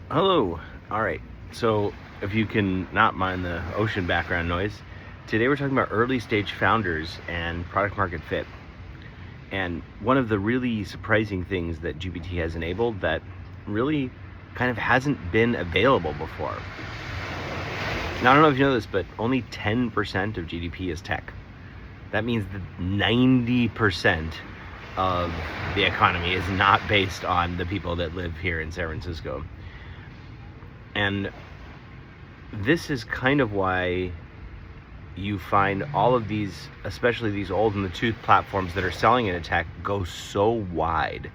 Hello. All right. So, if you can not mind the ocean background noise, today we're talking about early stage founders and product market fit. And one of the really surprising things that GPT has enabled that really kind of hasn't been available before. Now, I don't know if you know this, but only 10% of GDP is tech. That means that 90% of the economy is not based on the people that live here in San Francisco. And this is kind of why you find all of these, especially these old in the tooth platforms that are selling into tech, go so wide.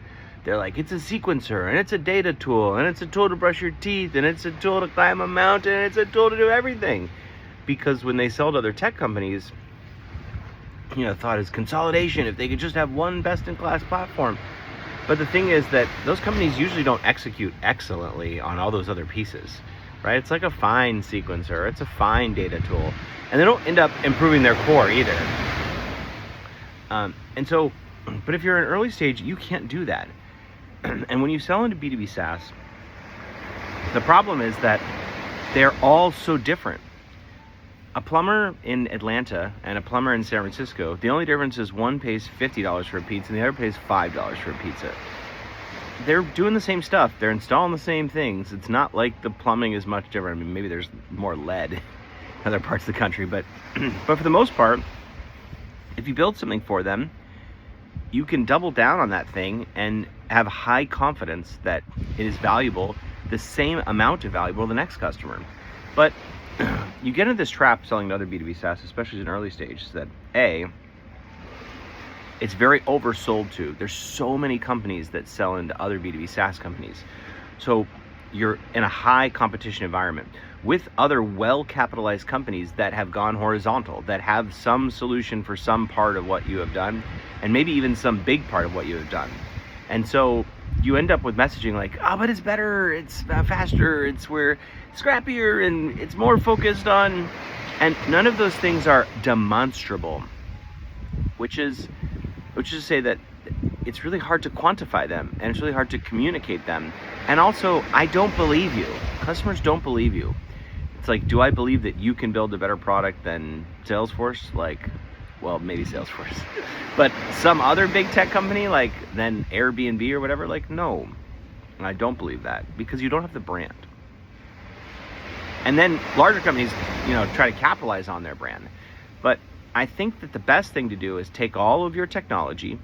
They're like, it's a sequencer, and it's a data tool, and it's a tool to brush your teeth, and it's a tool to climb a mountain, and it's a tool to do everything. Because when they sell to other tech companies, thought is consolidation, if they could just have one best-in-class platform. But the thing is that those companies usually don't execute excellently on all those other pieces, right? It's like a fine sequencer, it's a fine data tool, and they don't end up improving their core either. But if you're in early stage, you can't do that. And when you sell into B2B SaaS, the problem is that they're all so different. A plumber in Atlanta and a plumber in San Francisco, the only difference is one pays $50 for a pizza and the other pays $5 for a pizza. They're doing the same stuff. They're installing the same things. It's not like the plumbing is much different. I mean, maybe there's more lead in other parts of the country, but for the most part, if you build something for them, you can double down on that thing and have high confidence that it is valuable, the same amount of valuable to the next customer. But you get into this trap selling to other B2B SaaS, especially in early stage, that it's very oversold to. There's so many companies that sell into other B2B SaaS companies. So you're in a high competition environment with other well-capitalized companies that have gone horizontal, that have some solution for some part of what you have done, and maybe even some big part of what you have done. And so you end up with messaging like, but it's better, it's faster, we're scrappier, and it's more focused on, and none of those things are demonstrable, which is to say that it's really hard to quantify them, and it's really hard to communicate them. And also, I don't believe you. Customers don't believe you. It's like, do I believe that you can build a better product than Salesforce? Well, maybe Salesforce, but some other big tech company, like then Airbnb or whatever, no, I don't believe that, because you don't have the brand. And then larger companies, try to capitalize on their brand. But I think that the best thing to do is take all of your technology,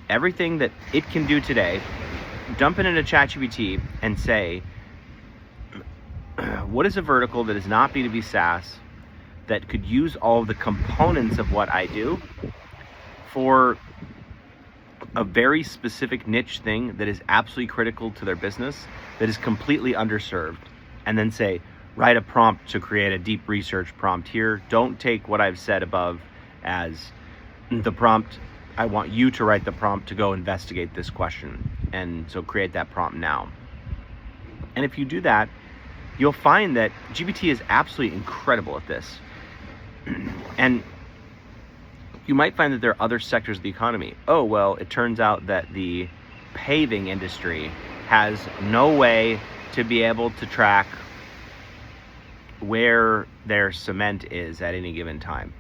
everything that it can do today, dump it into ChatGPT and say, what is a vertical that is not B2B SaaS that could use all of the components of what I do for a very specific niche thing that is absolutely critical to their business, that is completely underserved, and then say, write a prompt to create a deep research prompt here. Don't take what I've said above as the prompt. I want you to write the prompt to go investigate this question. And so create that prompt now. And if you do that, you'll find that GPT is absolutely incredible at this. And you might find that there are other sectors of the economy. Oh, well, it turns out that the paving industry has no way to be able to track where their cement is at any given time.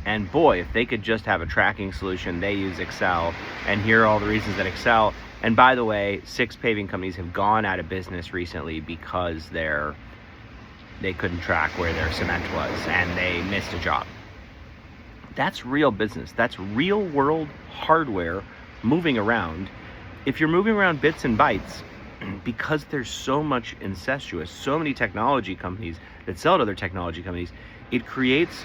And boy, if they could just have a tracking solution, they use Excel, and here are all the reasons that Excel, and by the way, 6 paving companies have gone out of business recently because they couldn't track where their cement was and they missed a job. That's real business. That's real world hardware moving around. If you're moving around bits and bytes, because there's so much incestuous, so many technology companies that sell to other technology companies, it creates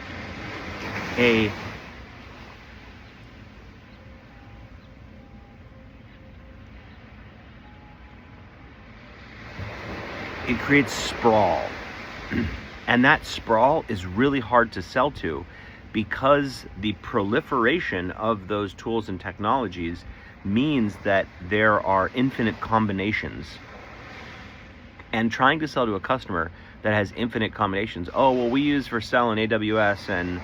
sprawl. And that sprawl is really hard to sell to, because the proliferation of those tools and technologies means that there are infinite combinations. And trying to sell to a customer that has infinite combinations, oh, well, we use Vercel and AWS and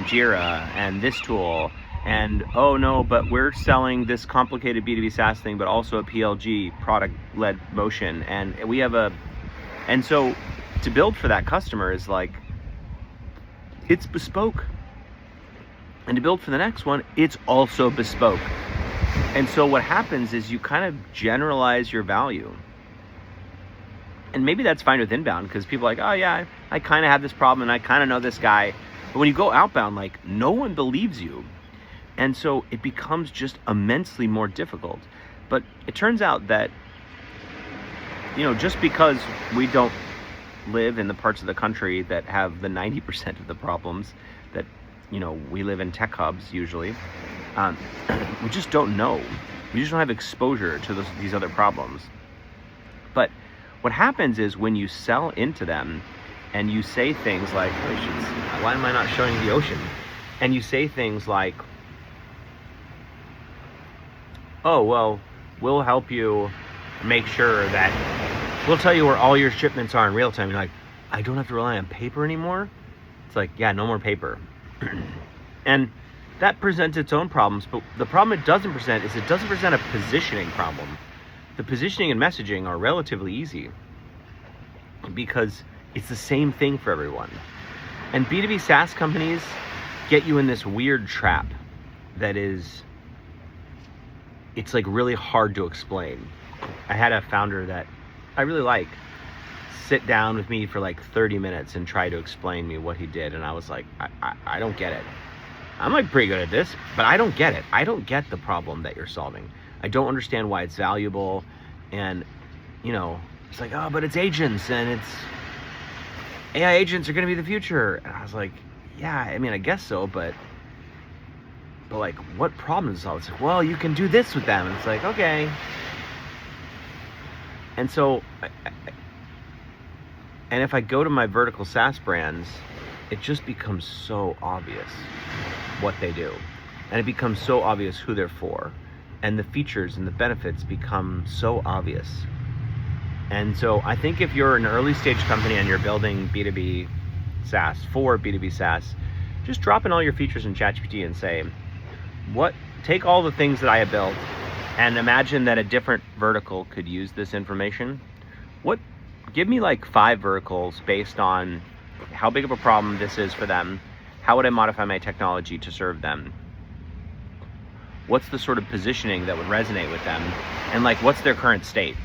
Jira and this tool, And oh no, but we're selling this complicated B2B SaaS thing, but also a PLG, product-led motion, and we have and so to build for that customer is like, it's bespoke. And to build for the next one, it's also bespoke. And so what happens is you kind of generalize your value. And maybe that's fine with inbound, because people are like, oh yeah, I kind of have this problem and I kind of know this guy. But when you go outbound, like, no one believes you. And so it becomes just immensely more difficult. But it turns out that, just because we don't live in the parts of the country that have the 90% of the problems that, we live in tech hubs usually, we just don't know. We just don't have exposure to these other problems. But what happens is when you sell into them and you say things like, why am I not showing the ocean? And you say things like, oh, well, we'll help you make sure that we'll tell you where all your shipments are in real time. You're like, I don't have to rely on paper anymore? It's like, yeah, no more paper. And that presents its own problems, but the problem it doesn't present is it doesn't present a positioning problem. The positioning and messaging are relatively easy because it's the same thing for everyone. And B2B SaaS companies get you in this weird trap that is, it's like really hard to explain. I had a founder that I really like sit down with me for like 30 minutes and try to explain me what he did. And I was like, I don't get it. I'm like pretty good at this, but I don't get it. I don't get the problem that you're solving. I don't understand why it's valuable. And, it's like, oh, but it's agents and it's AI agents are going to be the future. And I was like, yeah, I guess so, but like, what problem does it solve? It's like, well, you can do this with them. And it's like, okay. And so, and if I go to my vertical SaaS brands, it just becomes so obvious what they do. And it becomes so obvious who they're for. And the features and the benefits become so obvious. And so I think if you're an early stage company and you're building B2B SaaS for B2B SaaS, just drop in all your features in ChatGPT and say, take all the things that I have built and imagine that a different vertical could use this information. Give me like 5 verticals based on how big of a problem this is for them. How would I modify my technology to serve them? What's the sort of positioning that would resonate with them? And like, what's their current state?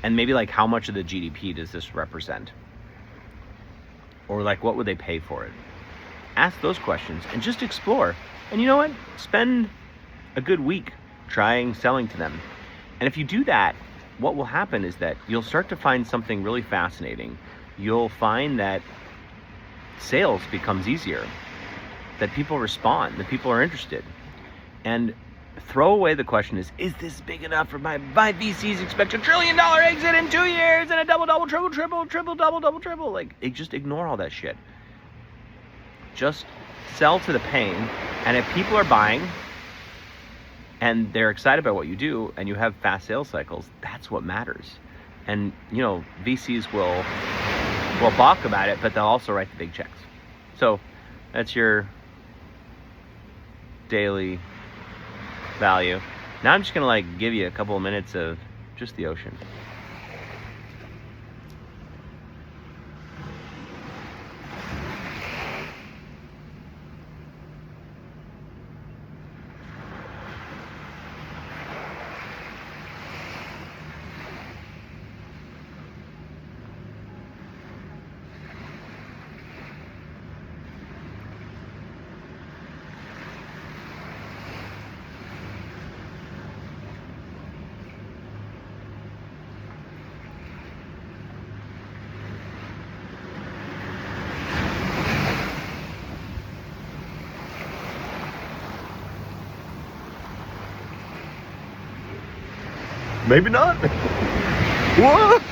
And maybe like, how much of the GDP does this represent? Or like, what would they pay for it? Ask those questions and just explore. And you know what? Spend a good week trying selling to them. And if you do that, what will happen is that you'll start to find something really fascinating. You'll find that sales becomes easier, that people respond, that people are interested. And throw away the question is this big enough for my VCs expect $1 trillion exit in 2 years and a double, triple. Like, just ignore all that shit. Just sell to the pain. And if people are buying and they're excited about what you do and you have fast sales cycles, that's what matters. And, VCs will balk about it, but they'll also write the big checks. So that's your daily value. Now I'm just gonna give you a couple of minutes of just the ocean. Maybe not. What?